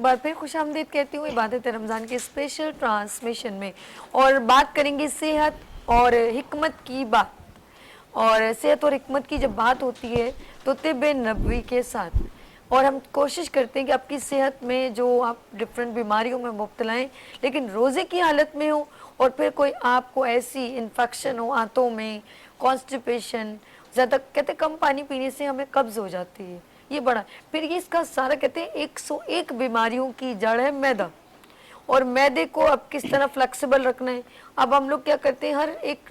बार फिर खुशामदीद कहती हूँ इबादत रमज़ान के स्पेशल ट्रांसमिशन में। और बात करेंगे सेहत और हिकमत की बात। और सेहत और हिकमत की जब बात होती है तो तिब्बे नबवी के साथ, और हम कोशिश करते हैं कि आपकी सेहत में जो आप डिफरेंट बीमारियों में मुब्तला हैं लेकिन रोज़े की हालत में हो, और फिर कोई आपको ऐसी इन्फेक्शन हो आंतों में, कॉन्स्टिपेशन, ज़्यादा कहते कम पानी पीने से हमें कब्ज़ हो जाती है, ये बड़ा, फिर ये इसका सारा कहते हैं 101 बीमारियों की जड़ है मैदा। और मैदे को अब किस तरह फ्लेक्सिबल रखना है। अब हम लोग क्या करते हैं, हर एक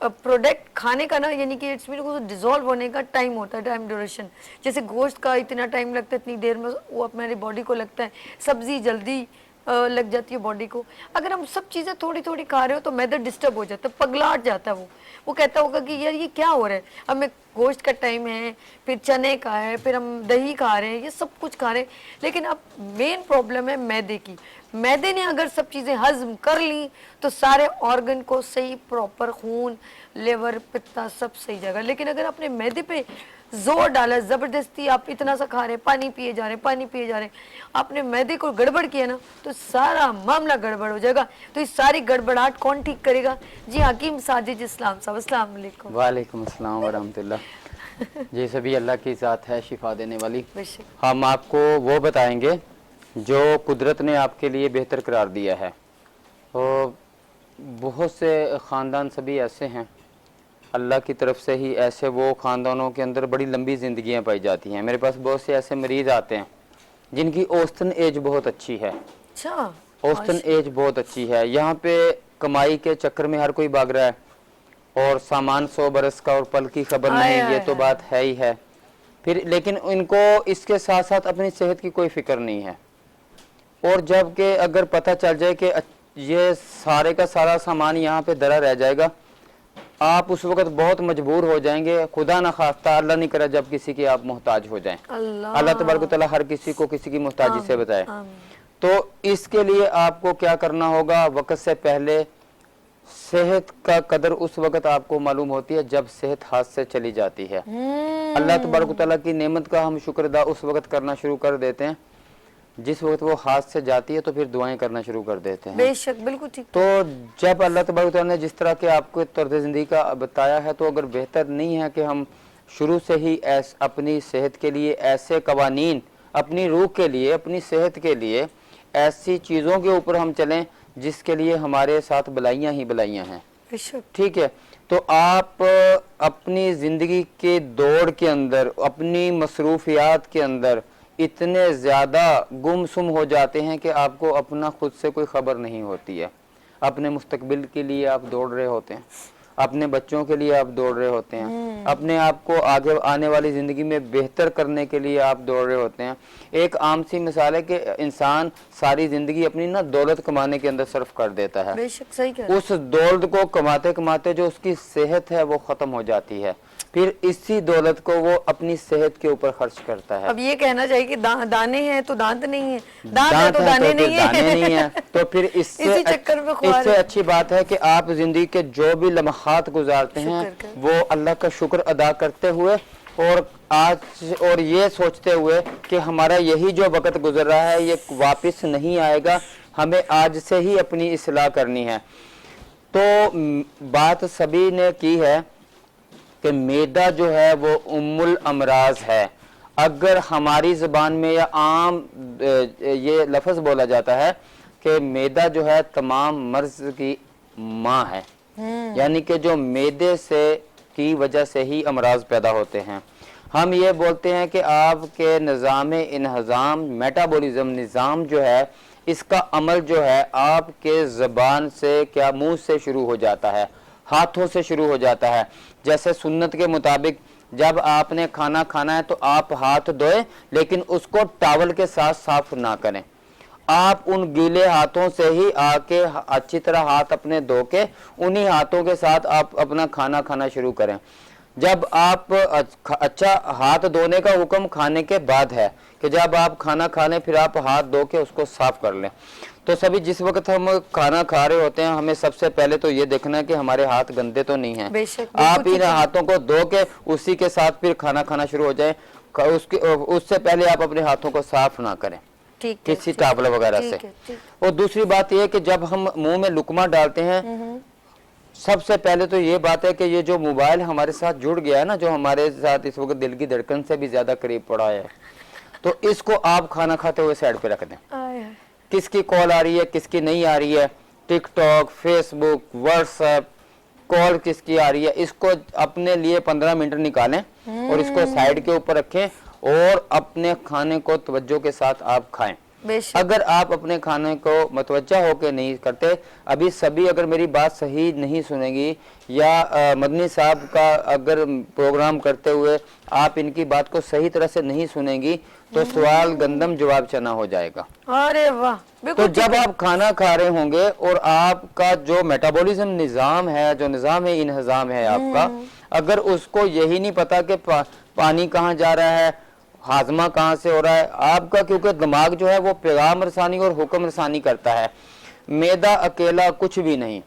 प्रोडक्ट खाने का ना, यानी कि इट्स मीन डिजोल्व होने का टाइम होता है, टाइम ड्यूरेशन। जैसे गोश्त का इतना टाइम लगता है, इतनी देर में वो हमारी बॉडी को लगता है। सब्जी जल्दी लग जाती है बॉडी को। अगर हम सब चीज़ें थोड़ी थोड़ी खा रहे हो तो मैदा डिस्टर्ब हो जाता है, पगलाट जाता है। वो कहता होगा कि यार ये क्या हो रहा है, हमें गोश्त का टाइम है, फिर चने का है, फिर हम दही खा रहे हैं, ये सब कुछ खा रहे हैं, लेकिन अब मेन प्रॉब्लम है मैदे की। मैदे ने अगर सब चीज़ें हजम कर ली तो सारे ऑर्गन को सही प्रॉपर, खून, लिवर, पित्ता सब सही जगह। लेकिन अगर अपने मैदे पे जोर डाला, ज़बरदस्ती आप इतना सा खा रहे हैं, पानी पिए जा रहे हैं, पानी पिए जा रहे हैं, आपने मैदे को गड़बड़ किया ना तो सारा मामला गड़बड़ हो जाएगा। तो इस सारी गड़बड़ाहट कौन ठीक करेगा? जी हकीम साजिद इस्लाम साहब, अस्सलाम वालेकुम। वालेकुम अस्सलाम वरहमतुल्लाह। जी सभी अल्लाह की ज़ात है शिफा देने वाली। बेशक। हम आपको वो बताएंगे जो कुदरत ने आपके लिए बेहतर करार दिया है। तो बहुत से ख़ानदान सभी ऐसे हैं, अल्लाह की तरफ से ही ऐसे वो ख़ानदानों के अंदर बड़ी लंबी ज़िंदगियां पाई जाती हैं। मेरे पास बहुत से ऐसे मरीज़ आते हैं जिनकी औसतन एज बहुत अच्छी है। अच्छा, औसतन एज बहुत अच्छी है। यहाँ पे कमाई के चक्कर में हर कोई भाग रहा है और सामान 100 बरस का और पल की खबर नहीं, ये तो बात है ही है। फिर लेकिन इनको इसके साथ साथ अपनी सेहत की कोई फिक्र नहीं है। और जबकि अगर पता चल जाए कि ये सारे का सारा सामान यहाँ पे धरा रह जाएगा, आप उस वक्त बहुत मजबूर हो जाएंगे। खुदा ना खास्ता, अल्लाह नहीं करे जब किसी के आप मोहताज हो जाएं। अल्लाह तबारक व तआला हर किसी को किसी की मोहताजी से बताए। तो इसके लिए आपको क्या करना होगा, वक्त से पहले सेहत का कदर उस वक्त आपको मालूम होती है जब सेहत हाथ से चली जाती है। अल्लाह तबारक व तआला की नेमत का हम शुक्र अदा उस वक्त करना शुरू कर देते हैं जिस वक्त वो हाथ से जाती है, तो फिर दुआएं करना शुरू कर देते हैं। बेशक, बिल्कुल ठीक। तो जब अल्लाह तबारक व तआला ने जिस तरह के आपको तर्ज ज़िंदगी का बताया है, तो अगर बेहतर नहीं है कि हम शुरू से ही अपनी सेहत के लिए ऐसे कवानीन, अपनी रूह के लिए, अपनी सेहत के लिए ऐसी चीज़ों के ऊपर हम चलें जिसके लिए हमारे साथ भलाइयाँ ही भलाइयाँ हैं। ठीक है, तो आप अपनी ज़िंदगी के दौड़ के अंदर, अपनी मसरूफियात के अंदर इतने ज़्यादा गुमसुम हो जाते हैं कि आपको अपना खुद से कोई ख़बर नहीं होती है। अपने मुस्तकबिल के लिए आप दौड़ रहे होते हैं, अपने बच्चों के लिए आप दौड़ रहे होते हैं, अपने आप को आगे आने वाली ज़िंदगी में बेहतर करने के लिए आप दौड़ रहे होते हैं। एक आम सी मिसाल है कि इंसान सारी ज़िंदगी अपनी ना दौलत कमाने के अंदर सर्फ कर देता है। बेशक, सही कह रहे हैं। उस दौलत को कमाते कमाते जो उसकी सेहत है वो ख़त्म हो जाती है, फिर इसी दौलत को वो अपनी सेहत के ऊपर खर्च करता है। अब ये कहना चाहिए कि दाने हैं तो दांत नहीं है, दांत है तो दाने नहीं है। तो फिर इससे अच्छी बात है कि आप जिंदगी के जो भी लम्हात गुजारते हैं वो अल्लाह का शुक्र अदा करते हुए और ये सोचते हुए कि हमारा यही जो वक्त गुजर रहा है ये वापस नहीं आएगा, हमें आज से ही अपनी इस्लाह करनी है। तो बात सभी ने की है कि मैदा जो है वो उम्मुल अमराज है। अगर हमारी ज़बान में या आम ये लफ्ज़ बोला जाता है कि मैदा जो है तमाम मर्ज की माँ है, यानी कि जो मैदे से की वजह से ही अमराज पैदा होते हैं। हम ये बोलते हैं कि आपके निज़ाम इन्हज़ाम, मेटाबॉलिज्म निज़ाम जो है, इसका अमल जो है आपके ज़बान से, क्या मुंह से शुरू हो जाता है, हाथों से शुरू हो जाता है। जैसे सुन्नत के मुताबिक जब आपने खाना खाना है तो आप हाथ धोएं, लेकिन उसको टॉवल के साथ साफ ना करें। आप उन गीले हाथों से ही आके अच्छी तरह हाथ अपने धो के उन्हीं हाथों के साथ आप अपना खाना खाना शुरू करें। जब आप अच्छा हाथ धोने का हुक्म खाने के बाद है कि जब आप खाना खा लें फिर आप हाथ धो के उसको साफ कर लें। तो सभी जिस वक्त हम खाना खा रहे होते हैं हमें सबसे पहले तो ये देखना है कि हमारे हाथ गंदे तो नहीं हैं। आप इन हाथों को धो के उसी के साथ फिर खाना खाना शुरू हो जाए, उससे पहले आप अपने हाथों को साफ ना करें। ठीक है, किसी ठीक है, टावल वगैरह ठीक से। है, ठीक। और दूसरी बात ये कि जब हम मुंह में लुकमा डालते हैं, सबसे पहले तो ये बात है कि ये जो मोबाइल हमारे साथ जुड़ गया है ना, जो हमारे साथ इस वक्त दिल की धड़कन से भी ज्यादा करीब पड़ा है, तो इसको आप खाना खाते हुए साइड पे रख दें। आय हाय। किसकी कॉल आ रही है, किसकी नहीं आ रही है, टिकटॉक, फेसबुक, व्हाट्सएप, कॉल किसकी आ रही है, इसको अपने लिए 15 मिनट निकालें और इसको साइड के ऊपर रखें और अपने खाने को तवज्जो के साथ आप खाएं। बेशक। अगर आप अपने खाने को मतवज्जा होकर नहीं करते, अभी सभी अगर मेरी बात सही नहीं सुनेगी या मदनी साहब का अगर प्रोग्राम करते हुए आप इनकी बात को सही तरह से नहीं सुनेंगी, तो सवाल गंदम जवाब चना हो जाएगा। अरे वाह, तो बिल्कुल जब आप खाना खा रहे होंगे और आपका जो मेटाबॉलिज्म निज़ाम है, जो निज़ाम है, इंतजाम है आपका, अगर उसको यही नहीं पता कि पानी कहाँ जा रहा है, हाजमा कहाँ से हो रहा है आपका, क्योंकि दिमाग जो है वो पैगाम रसानी और हुक्म रसानी करता है। मैदा अकेला कुछ भी नहीं,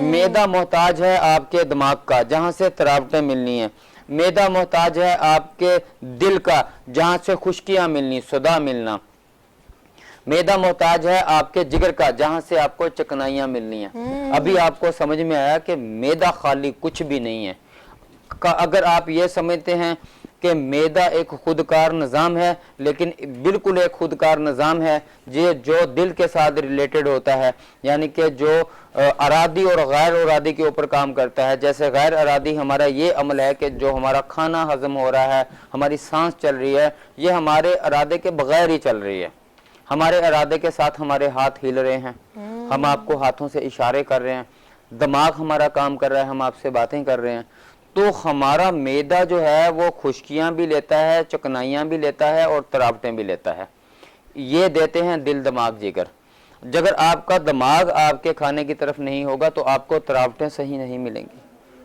मैदा मोहताज है आपके दिमाग का, जहाँ से तरावटें मिलनी है। मैदा मोहताज है आपके दिल का, जहाँ से खुश्कियाँ मिलनी, सदा मिलना। मैदा मोहताज है आपके जिगर का, जहाँ से आपको चकनाइयाँ मिलनी है। अभी आपको समझ में आया कि मैदा खाली कुछ भी नहीं है। अगर आप ये समझते हैं कि मैदा एक खुदकार निज़ाम है, लेकिन बिल्कुल एक खुदकार निज़ाम है जो दिल के साथ रिलेटेड होता है, यानी कि जो अरादी और गैर अरादी के ऊपर काम करता है। जैसे गैर अरादी हमारा ये अमल है कि जो हमारा खाना हजम हो रहा है, हमारी सांस चल रही है, ये हमारे इरादे के बगैर ही चल रही है। हमारे इरादे के साथ हमारे हाथ हिल रहे हैं, हम आपको हाथों से इशारे कर रहे हैं, दिमाग हमारा काम कर रहा है, हम आपसे बातें कर रहे हैं। तो हमारा मैदा जो है वो खुश्कियाँ भी लेता है, चकनाइयाँ भी लेता है और तरावटें भी लेता है। ये देते हैं दिल, दिमाग, जिगर। अगर आपका दिमाग आपके खाने की तरफ नहीं होगा तो आपको तरावटें सही नहीं मिलेंगी।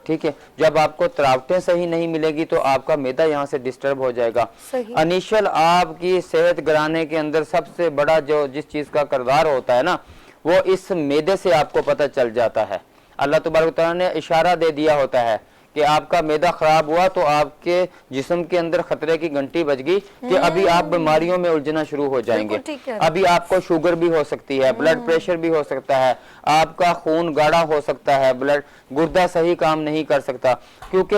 ठीक है, जब आपको तरावटें सही नहीं मिलेगी तो आपका मैदा यहाँ से डिस्टर्ब हो जाएगा। इनिशियल आपकी सेहत गिराने के अंदर सबसे बड़ा जो जिस चीज़ का किरदार होता है ना, वो इस मैदे से आपको पता चल जाता है। अल्लाह तबारक तआला ने इशारा दे दिया होता है कि आपका मैदा खराब हुआ तो आपके जिस्म के अंदर खतरे की घंटी बज गई कि अभी आप बीमारियों में उलझना शुरू हो जाएंगे। अभी आपको शुगर भी हो सकती है, ब्लड प्रेशर भी हो सकता है, आपका खून गाढ़ा हो सकता है, ब्लड गुर्दा सही काम नहीं कर सकता। क्योंकि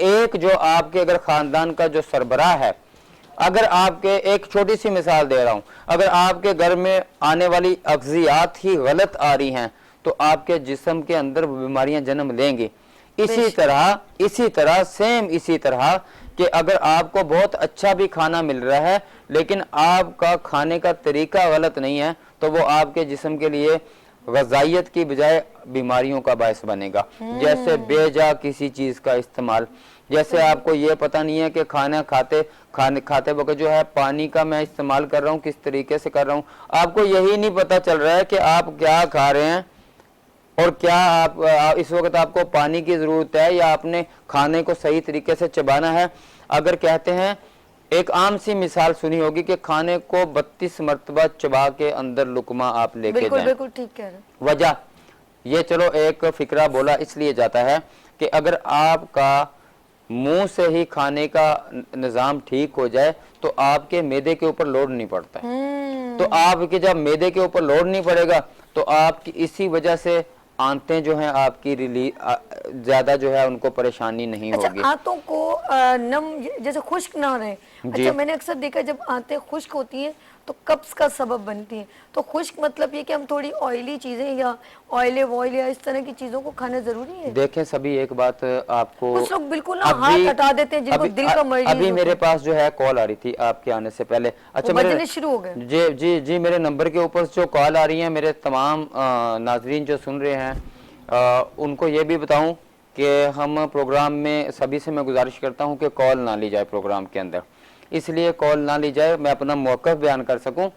एक जो आपके अगर खानदान का जो सरबराह है, अगर आपके एक छोटी सी मिसाल दे रहा हूं, अगर आपके घर में आने वाली अग़ज़ियात ही गलत आ रही हैं तो आपके जिस्म के अंदर बीमारियां जन्म लेंगी। इसी तरह कि अगर आपको बहुत अच्छा भी खाना मिल रहा है लेकिन आपका खाने का तरीका गलत नहीं है, तो वो आपके जिस्म के लिए ग़ज़ाइयत की बजाय बीमारियों का बायस बनेगा। जैसे बेजा किसी चीज का इस्तेमाल, जैसे आपको ये पता नहीं है कि खाना खाते वक्त जो है पानी का मैं इस्तेमाल कर रहा हूँ, किस तरीके से कर रहा हूँ, आपको यही नहीं पता चल रहा है कि आप क्या खा रहे हैं और क्या आप इस वक्त आपको पानी की ज़रूरत है या आपने खाने को सही तरीके से चबाना है। अगर कहते हैं, एक आम सी मिसाल सुनी होगी कि खाने को 32 मरतबा चबा के अंदर लुकमा आप लेके जाएं। बिल्कुल ठीक कह रहे हैं। वजह ये, चलो एक फिक्रा बोला इसलिए जाता है कि अगर आपका मुंह से ही खाने का निज़ाम ठीक हो जाए तो आपके मैदे के ऊपर लोड नहीं पड़ता है। तो आपके जब मैदे के ऊपर लोड नहीं पड़ेगा तो आपकी इसी वजह से आंतें जो हैं आपकी ज्यादा जो है उनको परेशानी नहीं होगी। अच्छा, आंतों को नम जैसे खुश्क ना रहे। अच्छा, मैंने अक्सर देखा जब आंतें खुश्क होती हैं तो कब्ज का सबब बनती हैं। तो खुश्क मतलब ये कि हम थोड़ी ऑयली चीजें या ऑलिव ऑयल या इस तरह की चीजों को खाना जरूरी है। देखें सभी, एक बात आपको, कुछ लोग बिल्कुल ना हाथ हटा देते हैं जिनको दिल का मरीज। अभी मेरे पास जो है कॉल आ रही थी आपके आने से पहले। अच्छा, मेरे शुरू हो गए। जी जी जी, मेरे नंबर के ऊपर जो कॉल आ रही है, मेरे तमाम नाजरीन जो सुन रहे हैं उनको ये भी बताऊं कि हम प्रोग्राम में सभी से मैं गुजारिश करता हूं कि कॉल ना ली जाए प्रोग्राम के अंदर, इसलिए कॉल ना ली जाए, मैं अपना मौक़िफ़ बयान कर सकूं।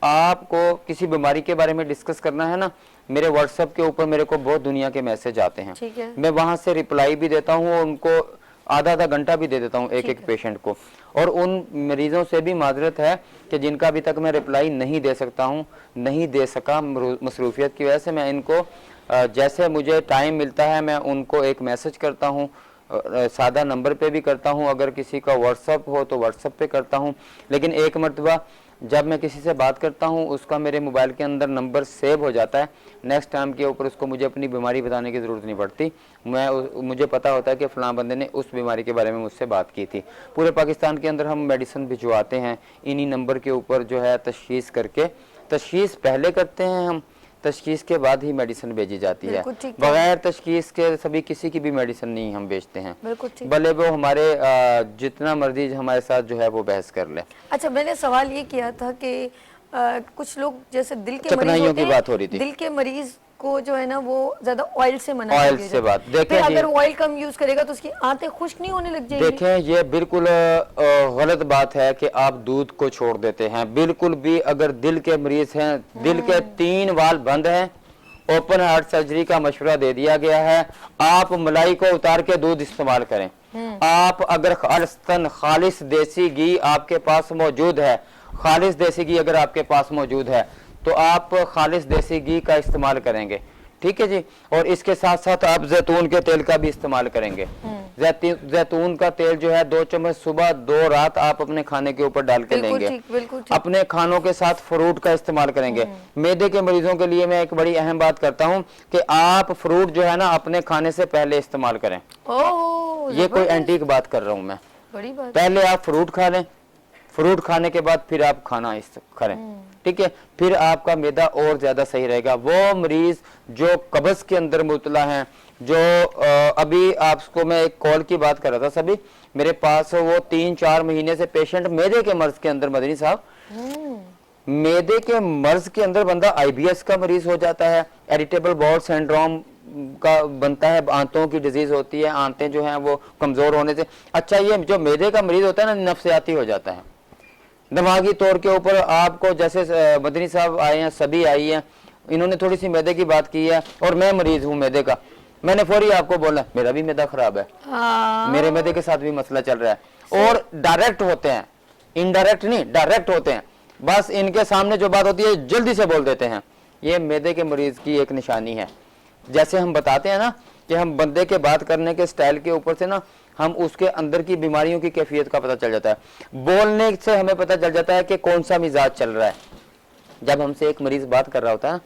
आपको किसी बीमारी के बारे में डिस्कस करना है ना, मेरे व्हाट्सएप के ऊपर मेरे को बहुत दुनिया के मैसेज आते हैं, मैं वहां से रिप्लाई भी देता हूं और उनको आधा घंटा भी दे देता हूं एक पेशेंट को। और उन मरीजों से भी माजरत है कि जिनका अभी तक मैं रिप्लाई नहीं दे सकता हूं, नहीं दे सका मसरूफियत की वजह से। मैं इनको जैसे मुझे टाइम मिलता है मैं उनको एक मैसेज करता हूँ, सादा नंबर पे भी करता हूँ, अगर किसी का व्हाट्सअप हो तो व्हाट्सअप पे करता हूँ। लेकिन एक मरतबा जब मैं किसी से बात करता हूँ उसका मेरे मोबाइल के अंदर नंबर सेव हो जाता है। नेक्स्ट टाइम के ऊपर उसको मुझे अपनी बीमारी बताने की ज़रूरत नहीं पड़ती। मुझे पता होता है कि फ़लाँ बंदे ने उस बीमारी के बारे में मुझसे बात की थी। पूरे पाकिस्तान के अंदर हम मेडिसिन भिजवाते हैं इन्हीं नंबर के ऊपर जो है तशख़ीस करके। तशख़ीस पहले करते हैं हम, तशख़ीस के बाद ही मेडिसिन भेजी जाती है। बगैर तशख़ीस के सभी किसी की भी मेडिसिन नहीं हम बेचते हैं, भले वो हमारे जितना मर्जी हमारे साथ जो है वो बहस कर ले। अच्छा, मैंने सवाल ये किया था कि कुछ लोग जैसे दिल के चकनाइयों की बात हो रही थी, दिल के मरीज को जो है ना वो ज्यादा ऑयल से मना ऑयल से बात देखें, अगर ऑयल कम यूज करेगा तो उसकी आंतें खुश्क नहीं होने लग जाएगी। देखें ये बिल्कुल गलत बात है कि आप दूध को छोड़ देते हैं। बिल्कुल भी अगर दिल के मरीज हैं, दिल के 3 वाल्व बंद हैं, ओपन हार्ट सर्जरी का मशवरा दे दिया गया है, आप मलाई को उतार के दूध इस्तेमाल करें। आप अगर खालिस देसी घी आपके पास मौजूद है, खालिस देसी घी अगर आपके पास मौजूद है तो आप खालिस देसी घी का इस्तेमाल करेंगे, ठीक है जी। और इसके साथ साथ आप जैतून के तेल का भी इस्तेमाल करेंगे। जैतून का तेल जो है 2 चम्मच सुबह 2 रात आप अपने खाने के ऊपर डाल के लेंगे। बिल्कुल ठीक। अपने खानों के साथ फ्रूट का इस्तेमाल करेंगे। मैदे के मरीजों के लिए मैं एक बड़ी अहम बात करता हूँ कि आप फ्रूट जो है ना अपने खाने से पहले इस्तेमाल करें। ये कोई एंटीक बात कर रहा हूँ मैं, बड़ी बात। पहले आप फ्रूट खा लें, फ्रूट खाने के बाद फिर आप खाना करें, ठीक है, फिर आपका मैदा और ज्यादा सही रहेगा। वो मरीज जो कब्ज के अंदर मुबतला हैं, जो अभी आपको मैं एक कॉल की बात कर रहा था, सभी मेरे पास वो 3-4 महीने से पेशेंट मैदे के मर्ज के अंदर, मदनी साहब मैदे के मर्ज के अंदर बंदा IBS का मरीज हो जाता है, इरिटेबल बाउल सिंड्रोम का बनता है, आंतों की डिजीज होती है, आंतें जो हैं वो कमजोर होने से। अच्छा, ये जो मैदे का मरीज होता है ना नफ्सियाती हो जाता है, दिमागी तौर के ऊपर। आपको जैसे मदनी साहब आए हैं, सभी आई हैं, इन्होंने थोड़ी सी मैदे की बात की है और मैं मरीज हूँ मैदे का, मैंने फौरी आपको बोला मेरा भी मैदा खराब है, मेरे मैदे के साथ भी मसला चल रहा है। और डायरेक्ट होते हैं, इनडायरेक्ट नहीं, डायरेक्ट होते हैं। बस इनके सामने जो बात होती है जल्दी से बोल देते हैं। ये मैदे के मरीज की एक निशानी है। जैसे हम बताते हैं ना कि हम बंदे के बात करने के स्टाइल के ऊपर से ना हम उसके अंदर की बीमारियों की कैफियत का पता चल जाता है। बोलने से हमें पता चल जाता है कि कौन सा मिजाज चल रहा है। जब हमसे एक मरीज बात कर रहा होता है,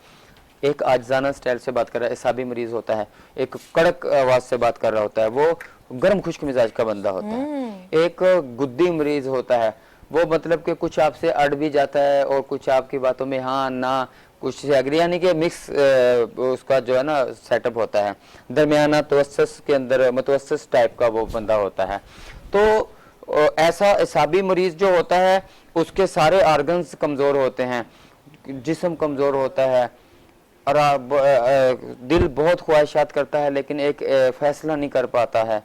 एक आजाना स्टाइल से बात कर रहा है, एसाबी मरीज होता है, एक कड़क आवाज से बात कर रहा होता है, वो गर्म खुश्क मिजाज का बंदा होता है। एक गुद्दी मरीज होता है, वो मतलब कि कुछ आपसे अड़ भी जाता है और कुछ आपकी बातों में हाँ ना कुछ से एग्री, यानी कि मिक्स उसका जो है ना सेटअप होता है। दरमियाना तवस्सुस के अंदर मुतवस्सिस टाइप का वो बंदा होता है। तो ऐसा एसाबी मरीज जो होता है उसके सारे ऑर्गन्स कमजोर होते हैं, जिस्म कमजोर होता है और दिल बहुत ख्वाहिशात करता है लेकिन एक फैसला नहीं कर पाता है,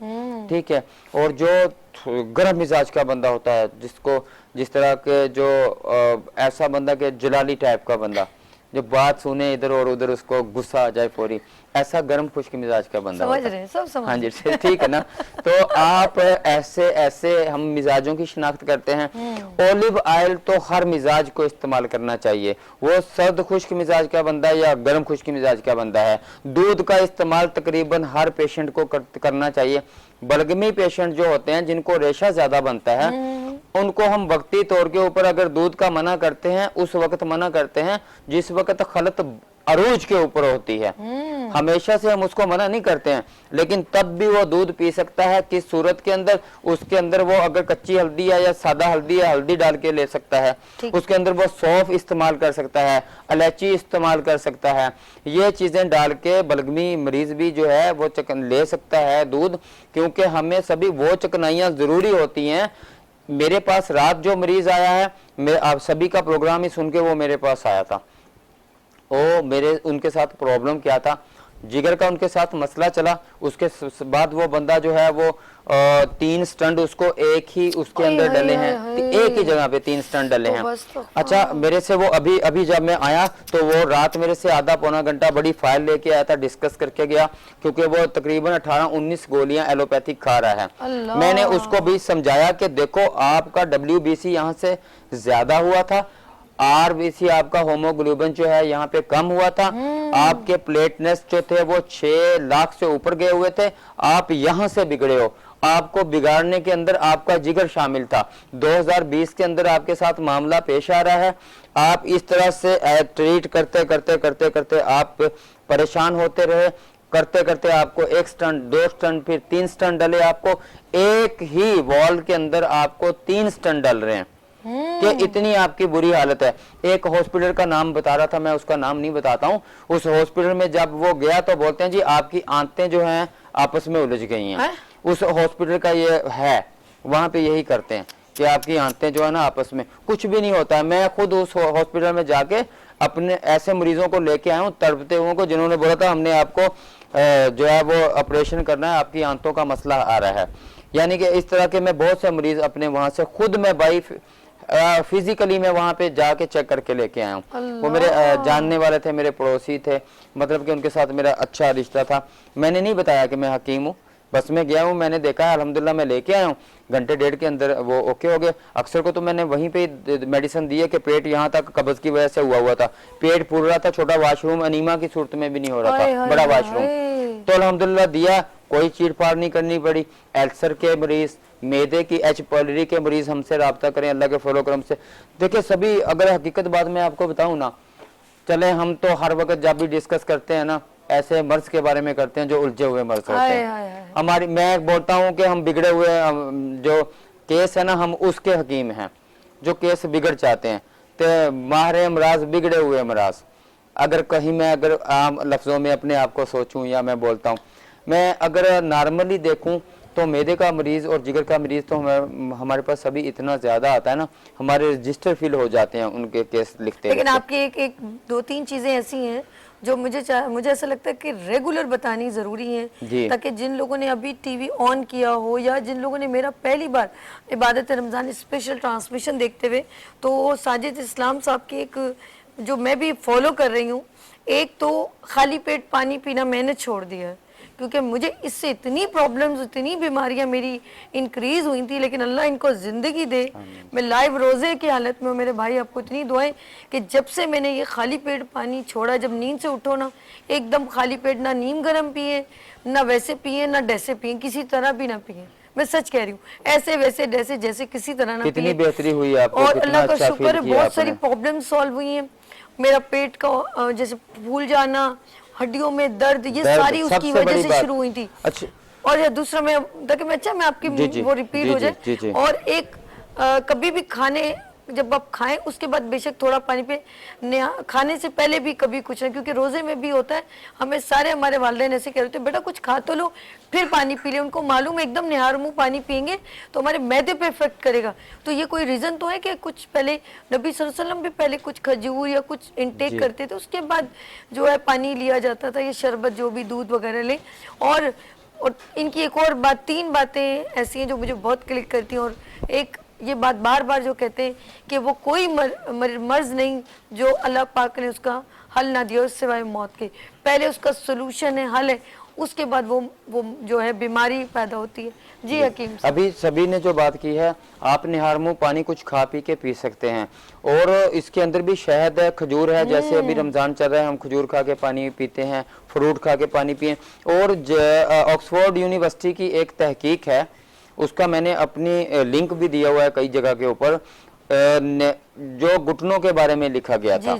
ठीक है। और जो गर्म मिजाज का बंदा होता है, जिसको जिस तरह के जो ऐसा बंदा के जलाली टाइप का बंदा, जो बात सुने इधर और उधर उसको गुस्सा आ जाए फौरी, ऐसा गर्म खुश्क मिजाज का बंदा समझ रहे हैं, सब समझ। हाँ जी, ठीक है ना। तो आप ऐसे ऐसे हम मिजाजों की शिनाख्त करते हैं। ओलिव ऑयल तो हर मिजाज को इस्तेमाल करना चाहिए, वो सर्द खुश्क मिजाज का बंदा है या गर्म खुश्क मिजाज का बंदा है। दूध का इस्तेमाल तकरीबन हर पेशेंट को करना चाहिए। बलगमी पेशेंट जो होते हैं जिनको रेशा ज्यादा बनता है, उनको हम वक्ती तौर के ऊपर अगर दूध का मना करते हैं, उस वक्त मना करते हैं जिस वक्त खलत अरूज के ऊपर होती है। हमेशा से हम उसको मना नहीं करते हैं, लेकिन तब भी वो दूध पी सकता है। किस सूरत के अंदर? उसके अंदर वो अगर कच्ची हल्दी है या सादा हल्दी है, हल्दी डाल के ले सकता है। उसके अंदर वो सौंफ इस्तेमाल कर सकता है, इलायची इस्तेमाल कर सकता है। ये चीजें डाल के बलगमी मरीज भी जो है वो ले सकता है दूध, क्योंकि हमें सभी वो चकनाइयाँ जरूरी होती हैं। मेरे पास रात जो मरीज आया है, मैं आप सभी का प्रोग्राम ही सुन के वो मेरे पास आया था। ओ मेरे उनके साथ प्रॉब्लम क्या था, जिगर का उनके साथ मसला चला। उसके बाद वो बंदा जो है वो 3 स्टंट उसको एक ही उसके अंदर डले हैं, एक ही जगह पे 3 स्टंट डले हैं। अच्छा, मेरे से वो अभी जब मैं आया तो वो रात मेरे से आधा पौना घंटा बड़ी फाइल लेके आया था, डिस्कस करके गया, क्योंकि वो तकरीबन 18-19 गोलियां एलोपैथिक खा रहा है। मैंने उसको भी समझाया कि देखो आपका WBC यहाँ से ज्यादा हुआ था, RBC आपका होमोग्लोबिन जो है यहाँ पे कम हुआ था, आपके प्लेटनेस जो थे वो 6 लाख से ऊपर गए हुए थे, आप यहाँ से बिगड़े हो। आपको बिगाड़ने के अंदर आपका जिगर शामिल था। 2020 के अंदर आपके साथ मामला पेश आ रहा है, आप इस तरह से ट्रीट करते करते करते करते आप परेशान होते रहे, करते करते आपको 1 स्टंट 2 स्टंट फिर 3 स्टंट डले, आपको एक ही वॉल के अंदर आपको 3 स्टंट डल रहे हैं कि इतनी आपकी बुरी हालत है। एक हॉस्पिटल का नाम बता रहा था, मैं उसका नाम नहीं बताता हूँ। उस हॉस्पिटल में जब वो गया तो बोलते हैं जी आपकी आंतें जो हैं आपस में उलझ गई हैं। उस हॉस्पिटल का ये है, वहां पे यही करते हैं कि आपकी आंतें जो है ना आपस में, कुछ भी नहीं होता है। मैं खुद उस हॉस्पिटल में जाके अपने ऐसे मरीजों को लेके आया हूँ, तड़पते हुए को, जिन्होंने बोला था हमने आपको जो है वो ऑपरेशन करना है, आपकी आंतों का मसला आ रहा है। यानी कि इस तरह के मैं बहुत से मरीज अपने वहां से खुद मैं बाई फिजिकली मैं वहां पे जाके चेक करके लेके आया हूँ। वो मेरे जानने वाले थे, मेरे पड़ोसी थे, मतलब कि उनके साथ मेरा अच्छा रिश्ता था। मैंने नहीं बताया कि मैं हकीम हूँ, बस मैं गया हूँ, मैंने देखा है, अल्हम्दुलिल्लाह मैं लेके आया हूँ, घंटे डेढ़ के अंदर वो ओके हो गए। अक्सर को तो मैंने वहीं पे मेडिसिन दी है कि पेट यहाँ तक कब्ज की वजह से हुआ था, पेट फूल रहा था, छोटा वाशरूम अनीमा की सूरत में भी नहीं हो रहा था, बड़ा वाशरूम, तो अल्हम्दुलिल्लाह दिया, कोई चीर फाड़ नहीं करनी पड़ी। अल्सर के मरीज, मैदे की, एच पॉलरी के मरीज हमसे रब्ता करें अल्लाह के फजल करम से। देखिए सभी, अगर हकीकत बात मैं आपको बताऊं ना, चले हम तो हर वक्त जब भी डिस्कस करते हैं ना ऐसे मर्ज के बारे में करते हैं जो उलझे हुए मर्ज होते हैं। हमारी, मैं बोलता हूँ कि हम बिगड़े हुए जो केस है ना, हम उसके हकीम हैं जो केस बिगड़ जाते हैं, तो माहिर अमराज बिगड़े हुए अमराज। अगर कहीं मैं अगर आम लफ्जों में अपने आप को सोचूं या मैं बोलता हूँ, मैं अगर नॉर्मली देखूं तो मैदे का मरीज और जिगर का मरीज तो हमारे पास अभी इतना ज्यादा आता है ना, हमारे रजिस्टर फिल हो जाते हैं उनके केस लिखते हैं। लेकिन आपकी एक 2-3 चीजें ऐसी हैं जो मुझे ऐसा लगता है कि रेगुलर बतानी जरूरी है, ताकि जिन लोगों ने अभी टीवी ऑन किया हो या जिन लोगों ने मेरा पहली बार इबादत रमजान स्पेशल ट्रांसमिशन देखते हुए, तो साजिद इस्लाम साहब की एक जो मैं भी फॉलो कर रही हूँ, एक तो खाली पेट पानी पीना मैंने छोड़ दिया है, क्योंकि मुझे इससे इतनी प्रॉब्लम्स, इतनी बीमारियां मेरी इंक्रीज हुई थी, लेकिन अल्लाह इनको जिंदगी दे। मैं लाइव रोजे की हालत में, मेरे भाई आपको इतनी दुआएं कि जब से मैंने ये खाली पेट पानी छोड़ा, जब नींद से उठो ना एकदम खाली पेट, ना नीम गर्म पिए, ना वैसे पिए, ना डैसे पिए, किसी तरह भी ना पिए। मैं सच कह रही हूँ, ऐसे वैसे डैसे जैसे किसी तरह ना पिए। कितनी बेहतरी हुई आपको, और अल्लाह का शुक्र है बहुत सारी प्रॉब्लम सॉल्व हुई है। मेरा पेट का जैसे फूल जाना, हड्डियों में दर्द, ये सारी उसकी वजह से शुरू हुई थी। अच्छा, और दूसरा मैं मैं आपकी वो रिपीट हो जाए। और एक कभी भी खाने जब आप खाएं उसके बाद बेशक थोड़ा पानी पे, खाने से पहले भी कभी कुछ नहीं, क्योंकि रोजे में भी होता है, हमें सारे हमारे वालिदैन ऐसे कह रहे थे बेटा कुछ खा तो लो फिर पानी पी ले। उनको मालूम है एकदम निहार मुंह पानी पियेंगे तो हमारे मैदे पे इफेक्ट करेगा। तो ये कोई रीजन तो है कि कुछ पहले नबी सल्लल्लाहु अलैहि वसल्लम भी पहले कुछ खजूर या कुछ इनटेक करते थे, उसके बाद जो है पानी लिया जाता था, ये शरबत जो भी दूध वगैरह ले। और इनकी एक और बात, 3 बातें ऐसी हैं जो मुझे बहुत क्लिक करती हैं। और एक ये बात बार बार जो कहते हैं कि वो कोई मर्ज नहीं जो अल्लाह पाक ने उसका हल ना दिया सिवाय मौत के। पहले उसका सोल्यूशन है, हल है, उसके बाद वो जो है बीमारी पैदा होती है। जी हकीम साहब, अभी सभी ने जो बात की है, आप निहार मुंह पानी कुछ खा पी के पी सकते हैं, और इसके अंदर भी शहद है, खजूर है, जैसे अभी रमजान चल रहा है हम खजूर खा के पानी पीते हैं, फ्रूट खा के पानी पिए। और ऑक्सफोर्ड यूनिवर्सिटी की एक तहकीक है, उसका मैंने अपनी लिंक भी दिया हुआ है कई जगह के ऊपर, जो घुटनों के बारे में लिखा गया था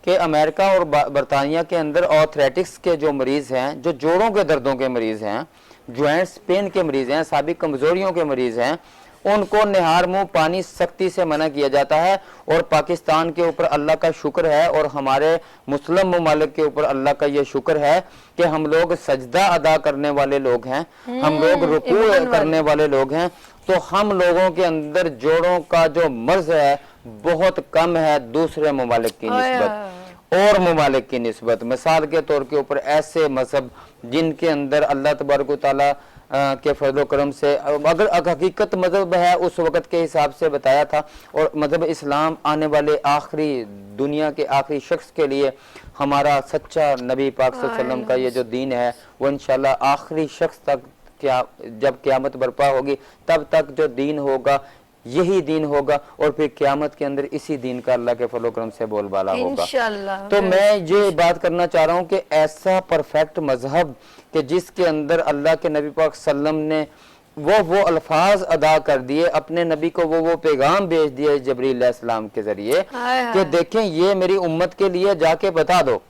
कि अमेरिका और बरतानिया के अंदर ऑर्थराइटिस के जो मरीज हैं, जो जोड़ों के दर्दों के मरीज हैं, ज्वाइंट्स पेन के मरीज हैं, साबिक कमजोरियों के मरीज हैं, उनको निहार मुंह पानी सख्ती से मना किया जाता है। और पाकिस्तान के ऊपर अल्लाह का शुक्र है और हमारे मुस्लिम ममालिक के ऊपर अल्लाह का ये शुक्र है कि हम लोग सजदा अदा करने वाले लोग हैं, हम लोग रुकू करने वाले लोग हैं, तो हम लोगों के अंदर जोड़ों का जो मर्ज है बहुत कम है दूसरे ममालिक की निस्बत और ममालिक की निस्बत। मिसाल के तौर के ऊपर ऐसे मजहब जिनके अंदर अल्लाह तबारक व तआला के फजल करम से, अगर हकीकत मजहब है उस वक़्त के हिसाब से बताया था, और मजहब इस्लाम आने वाले आखिरी दुनिया के आखिरी शख्स के लिए हमारा सच्चा नबी पाक सल्लल्लाहु अलैहि वसल्लम का ये जो दीन है वो इंशाल्लाह आखिरी शख्स तक, क्या जब क़यामत बर्पा होगी तब तक जो दीन होगा यही दीन होगा, और फिर क़यामत के अंदर इसी दीन का अल्लाह के फजल करम से बोलबाला होगा इंशाल्लाह। तो मैं ये बात करना चाह रहा हूँ कि ऐसा परफेक्ट मजहब कि जिसके अंदर अल्लाह के नबी पाक सल्लम ने वो अल्फाज अदा कर दिए, अपने नबी को वो पैगाम भेज दिए जबरील अलैहिस्सलाम के जरिए कि देखें ये मेरी उम्मत के लिए जाके बता दो।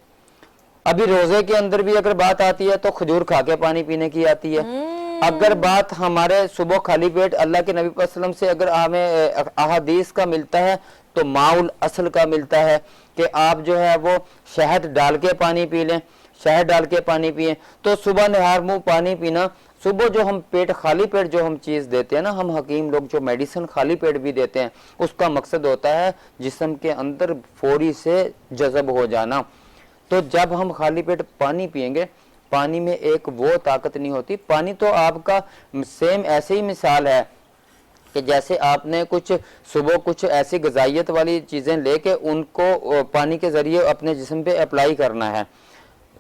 अभी रोजे के अंदर भी अगर बात आती है तो खजूर खा के पानी पीने की आती है। अगर बात हमारे सुबह खाली पेट अल्लाह के नबी वसल्लम से अगर हमें अहादीस का मिलता है तो माउल असल का मिलता है कि आप जो है वो शहद डाल के पानी पी लें, शहद डाल के पानी पिए। तो सुबह नहार मुंह पानी पीना, सुबह जो हम पेट खाली पेट जो हम चीज़ देते हैं ना, हम हकीम लोग जो मेडिसिन खाली पेट भी देते हैं, उसका मकसद होता है जिस्म के अंदर फौरी से जज़ब हो जाना। तो जब हम खाली पेट पानी पिएंगे, पानी में एक वो ताकत नहीं होती। पानी तो आपका सेम ऐसे ही मिसाल है कि जैसे आपने कुछ सुबह कुछ ऐसी ग़िज़ाइयत वाली चीज़ें लेके उनको पानी के ज़रिए अपने जिस्म पे अप्लाई करना है।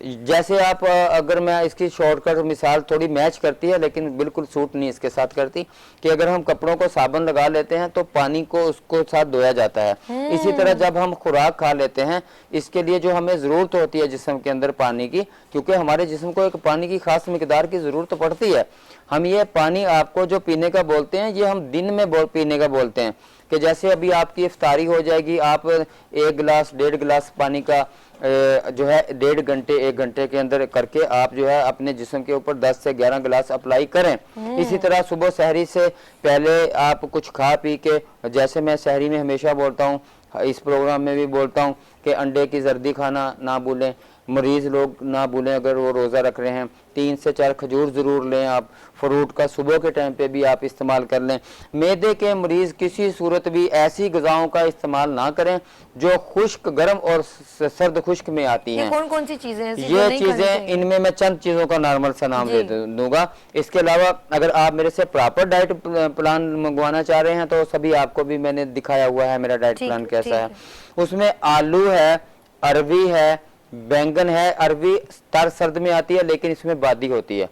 जैसे आप अगर मैं इसकी शॉर्टकट मिसाल थोड़ी मैच करती है लेकिन बिल्कुल सूट नहीं इसके साथ करती, कि अगर हम कपड़ों को साबुन लगा लेते हैं तो पानी को उसको साथ धोया जाता है। इसी तरह जब हम खुराक खा लेते हैं, इसके लिए जो हमें ज़रूरत होती है जिस्म के अंदर पानी की, क्योंकि हमारे जिस्म को एक पानी की खास मिकदार की ज़रूरत पड़ती है। हम ये पानी आपको जो पीने का बोलते हैं, ये हम दिन में पीने का बोलते हैं। कि जैसे अभी आपकी इफ्तारी हो जाएगी, आप 1 गिलास 1.5 गिलास पानी का जो है 1.5 घंटे 1 घंटे के अंदर करके आप जो है अपने जिस्म के ऊपर 10 से 11 गिलास अप्लाई करें। इसी तरह सुबह सहरी से पहले आप कुछ खा पी के, जैसे मैं सहरी में हमेशा बोलता हूँ, इस प्रोग्राम में भी बोलता हूँ कि अंडे की जर्दी खाना ना भूलें, मरीज़ लोग ना भूलें अगर वो रोज़ा रख रहे हैं। 3 से 4 खजूर ज़रूर लें आप। फ्रूट का सुबह के टाइम पे भी आप इस्तेमाल कर लें। मैदे के मरीज़ किसी सूरत भी ऐसी ग़िज़ाओं का इस्तेमाल ना करें जो खुश्क, गर्म और सर्द खुश्क में आती हैं। कौन कौन सी चीज़ें हैं? ये चीज़ें, इनमें मैं चंद चीज़ों का नॉर्मल सा नाम दे दूंगा। इसके अलावा अगर आप मेरे से प्रॉपर डाइट प्लान मंगवाना चाह रहे हैं तो सभी आपको भी मैंने दिखाया हुआ है मेरा डाइट प्लान कैसा है। उसमें आलू है, अरवी है, बैंगन है। अरवी तर सर्द में आती है लेकिन इसमें बादी होती है।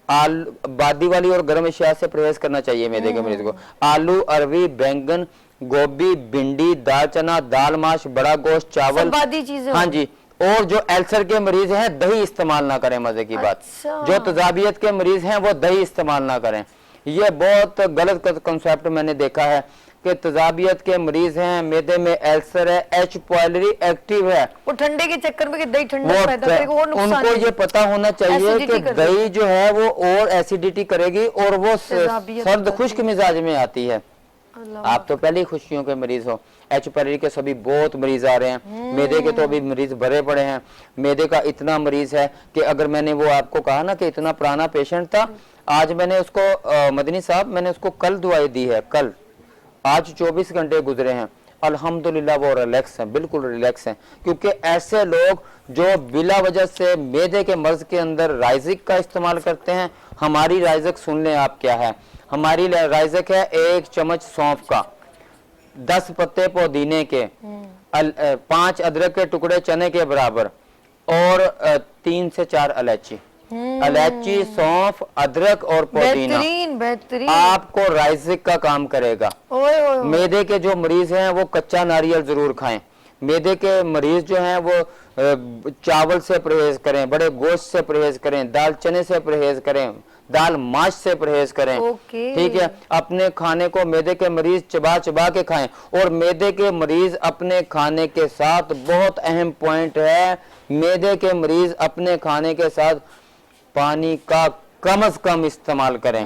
बादी वाली और गर्म अशिया से परहेज करना चाहिए मैदे के मरीज को। आलू, अरवी, बैंगन, गोभी, भिंडी, दाल चना, दाल माश, बड़ा गोश्त, चावल, बादी चीजें। हाँ जी। और जो अल्सर के मरीज हैं दही इस्तेमाल ना करें। मजे की बात, जो तजाबियत के मरीज हैं वो दही इस्तेमाल ना करें। ये बहुत गलत कंसेप्ट मैंने देखा है कि तजाबियत के मरीज हैं, मैदे में अल्सर है, एच पायलरी एक्टिव है, वो ठंडे के चक्कर में कि दही ठंडा पैदा करेगा, वो नुकसान उनको ये पता होना चाहिए कि दही जो है वो और एसिडिटी करेगी और वो सर्द खुश्क मिजाज में आती है। आप तो पहले ही खुशियों के मरीज हो। एच पायलरी के सभी बहुत मरीज आ रहे हैं, मैदे के तो अभी मरीज भरे पड़े हैं। मैदे का इतना मरीज है कि अगर मैंने वो आपको कहा ना कि इतना पुराना पेशेंट था, आज मैंने उसको मदनी साहब मैंने उसको कल दवाई दी है, कल, आज 24 घंटे गुजरे हैं, अल्हम्दुलिल्लाह वो रिलैक्स हैं, बिल्कुल रिलैक्स हैं। क्योंकि ऐसे लोग जो बिला वजह से मैदे के मर्ज के अंदर राइजिक का इस्तेमाल करते हैं। हमारी राइजिक सुन लें आप क्या है। हमारी राइजिक है 1 चम्मच सौंफ का, 10 पत्ते पुदीने के, 5 अदरक के टुकड़े चने के बराबर और 3 से 4 इलायची। इलायची, सौंफ, अदरक और पुदीना बेहतरीन आपको राइजिक का काम करेगा। मैदे के जो मरीज हैं वो कच्चा नारियल जरूर खाएं। मैदे के मरीज जो हैं वो चावल से परहेज करें, बड़े गोश्त से परहेज करें, दाल चने से परहेज करें, दाल माश से परहेज करें। ठीक है। अपने खाने को मैदे के मरीज चबा चबा के खाएं। और मैदे के मरीज अपने खाने के साथ, बहुत अहम पॉइंट है, मैदे के मरीज अपने खाने के साथ पानी का कम से कम इस्तेमाल करें।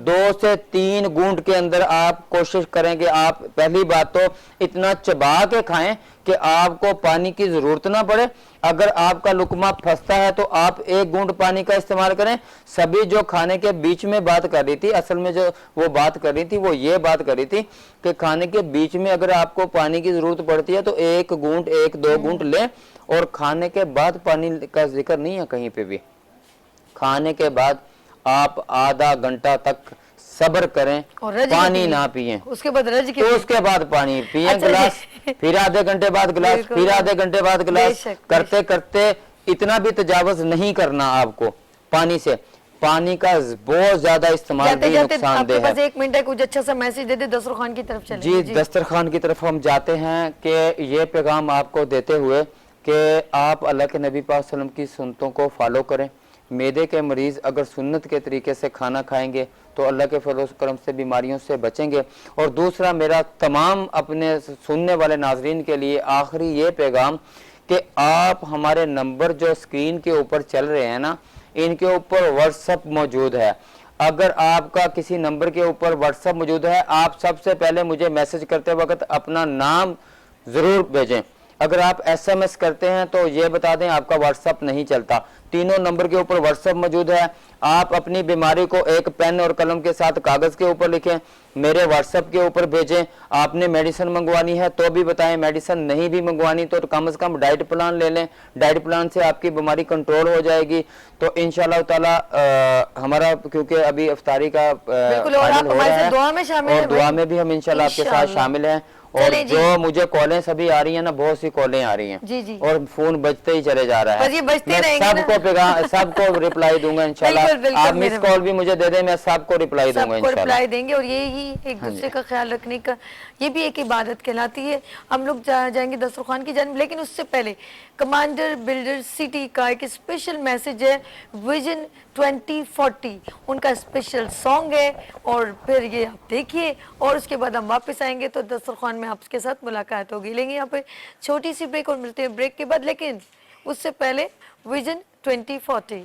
2 से 3 घूंट के अंदर आप कोशिश करेंगे। आप पहली बात तो इतना चबा के खाएं कि आपको पानी की जरूरत ना पड़े। अगर आपका लुकमा फंसता है तो आप 1 घूंट पानी का इस्तेमाल करें। सभी जो खाने के बीच में बात कर रही थी, असल में जो वो बात कर रही थी वो ये बात कर रही थी कि खाने के बीच में अगर आपको पानी की जरूरत पड़ती है तो 1 घूंट 1-2 घूंट लें। और खाने के बाद पानी का जिक्र नहीं है कहीं पे भी। खाने के बाद आप आधा घंटा तक सब्र करें, पानी ना पिए, उसके बाद रज के, तो उसके बाद पानी पिए गिलास, फिर आधे घंटे बाद गिलास, फिर आधे घंटे बाद गिलास, करते करते इतना भी तजावुज नहीं करना आपको पानी से। पानी का बहुत ज्यादा इस्तेमाल भी नुकसानदेह है। 1 मिनट है, कुछ अच्छा सा मैसेज दे दे, दस्तरखान की तरफ चलें। जी, दस्तरखान की तरफ हम जाते हैं कि ये पैगाम आपको देते हुए कि आप अल्लाह के नबी पाक सल्लल्लाहु अलैहि वसल्लम की सुन्नतों को फॉलो करें। मैदे के मरीज अगर सुन्नत के तरीके से खाना खाएंगे तो अल्लाह के फजल करम से बीमारियों से बचेंगे। और दूसरा मेरा तमाम अपने सुनने वाले नाजरीन के लिए आखिरी ये पैगाम कि आप हमारे नंबर जो स्क्रीन के ऊपर चल रहे हैं ना, इनके ऊपर व्हाट्सअप मौजूद है। अगर आपका किसी नंबर के ऊपर व्हाट्सअप मौजूद है, आप सबसे पहले मुझे मैसेज करते वक्त अपना नाम ज़रूर भेजें। अगर आप एसएमएस करते हैं तो ये बता दें आपका व्हाट्सअप नहीं चलता। तीनों नंबर के ऊपर व्हाट्सअप मौजूद है। आप अपनी बीमारी को एक पेन और कलम के साथ कागज़ के ऊपर लिखें, मेरे व्हाट्सएप के ऊपर भेजें। आपने मेडिसिन मंगवानी है तो भी बताएं, मेडिसिन नहीं भी मंगवानी तो कम से कम डाइट प्लान ले लें। डाइट प्लान से आपकी बीमारी कंट्रोल हो जाएगी। तो इंशाल्लाह ताला हमारा क्योंकि अभी इफ्तारी का बिल्कुल, और आप हमारे साथ दुआ में शामिल हैं, और दुआ में भी हम इंशाल्लाह आपके साथ शामिल हैं। और जो मुझे कॉलें सभी आ रही हैं ना, बहुत सी कॉलें आ रही हैं जी जी, और फोन बजते ही चले जा रहा है। ये बजते मैं सबको रिप्लाई दूंगा इंशाल्लाह। आप मिस कॉल भी मुझे दे दें, मैं सबको रिप्लाई दूंगा इंशाल्लाह। रिप्लाई देंगे। और यही एक दूसरे का ख्याल रखने का ये भी एक इबादत कहलाती है। हम लोग जाएंगे दस्तरखान की जानिब, लेकिन उससे पहले कमांडर बिल्डर सिटी का एक स्पेशल मैसेज है, विजन 2040 उनका स्पेशल सॉन्ग है। और फिर ये आप देखिए और उसके बाद हम वापस आएंगे तो दस्तरखान में आपके साथ मुलाकात होगी। लेंगे यहाँ पे छोटी सी ब्रेक और मिलते हैं ब्रेक के बाद, लेकिन उससे पहले विजन 2040।